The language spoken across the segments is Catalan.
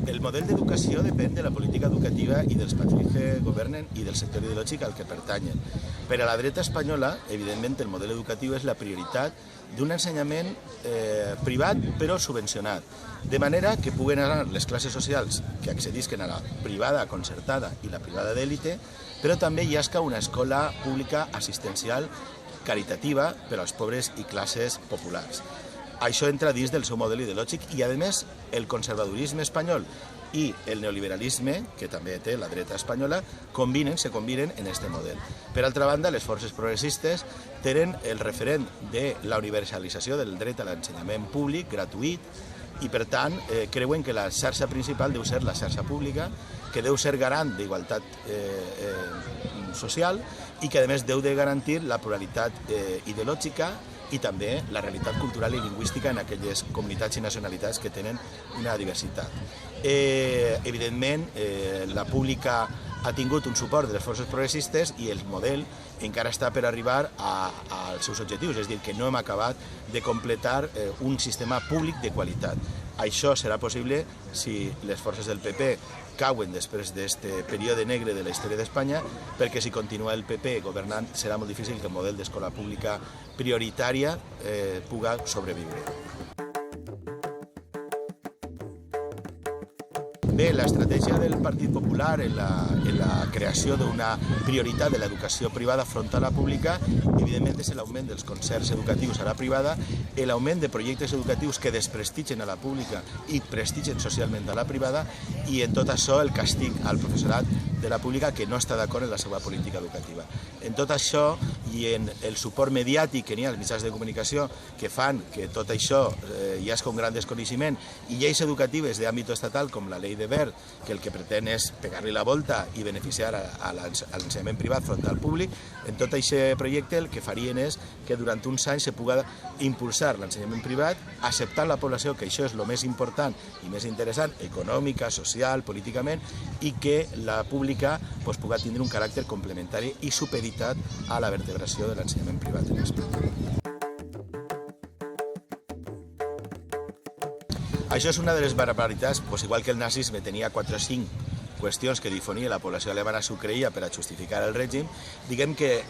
El model d'educació depèn de la política educativa i dels partits que governen i del sector ideològic al que pertanyen. Per a la dreta espanyola, evidentment, el model educatiu és la prioritat d'un ensenyament privat però subvencionat, de manera que puguen anar les classes socials que accedisquen a la privada concertada i la privada d'èlite, però també hi hagi una escola pública assistencial caritativa per als pobres i classes populars. Això entra dins del seu model ideològic i, a més, el conservadorisme espanyol i el neoliberalisme, que també té la dreta espanyola, se combinen en aquest model. Per altra banda, les forces progressistes tenen el referent de la universalització del dret a l'ensenyament públic, gratuït, i per tant creuen que la xarxa principal deu ser la xarxa pública, que deu ser garant d'igualtat social i que a més deu de garantir la pluralitat ideològica i també la realitat cultural i lingüística en aquelles comunitats i nacionalitats que tenen una diversitat. Evidentment, la pública ha tingut un suport de les forces progressistes i el model encara està per arribar als seus objectius, és a dir, que no hem acabat de completar un sistema públic de qualitat. Això serà possible si les forces del PP cauen després d'aquest període negre de la història d'Espanya, perquè si continua el PP governant serà molt difícil que el model d'escola pública prioritària pugui sobreviure. Bé, l'estratègia del Partit Popular en la creació d'una prioritat de l'educació privada front a la pública, evidentment, és l'augment dels concerts educatius a la privada, l'augment de projectes educatius que desprestigen a la pública i prestigen socialment a la privada, i en tot això el càstig al professorat de la pública que no està d'acord en la seva política educativa. En tot això i en el suport mediàtic que n'hi ha als mitjans de comunicació que fan que tot això hi hagi un gran desconeixement, i lleis educatives d'àmbit estatal com la llei de Wert, que el que pretén és pegar-li la volta i beneficiar a l'ensenyament privat front al públic, en tot aquest projecte el que farien és que durant uns anys se pugui impulsar l'ensenyament privat, acceptant la població que això és el més important i més interessant, econòmica, social, políticament, i que la pública pugui tindre un caràcter complementari i supeditat a la vertebració de l'ensenyament privat en Espanya. Això és una de les barbaritats, igual que el nazisme tenia 4 o 5 qüestions que difonia la població alemana s'ho creia per a justificar el règim, diguem que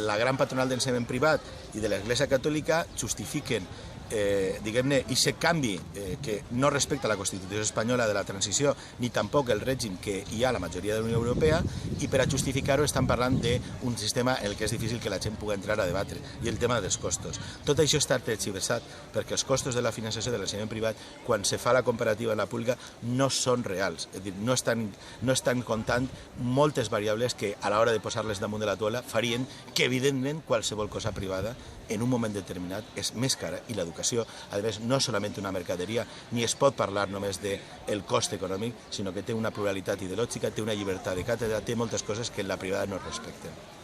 la gran patronal d'ensenyament privat i de l'Església Catòlica justifiquen diguem-ne, aquest canvi que no respecta la Constitució espanyola de la transició ni tampoc el règim que hi ha a la majoria de la Unió Europea, i per a justificar-ho estan parlant d'un sistema en el que és difícil que la gent pugui entrar a debatre, i el tema dels costos. Tot això està tergiversat perquè els costos de la finançació de l'ensenyament privat, quan se fa la comparativa en la pública, no són reals, és a dir, no estan comptant moltes variables que a l'hora de posar-les damunt de la taula farien que, evidentment, qualsevol cosa privada en un moment determinat és més cara, i l'educació, a més, no és solament una mercaderia, ni es pot parlar només del cost econòmic, sinó que té una pluralitat ideològica, té una llibertat de càtedra, té moltes coses que en la privada no es respecten.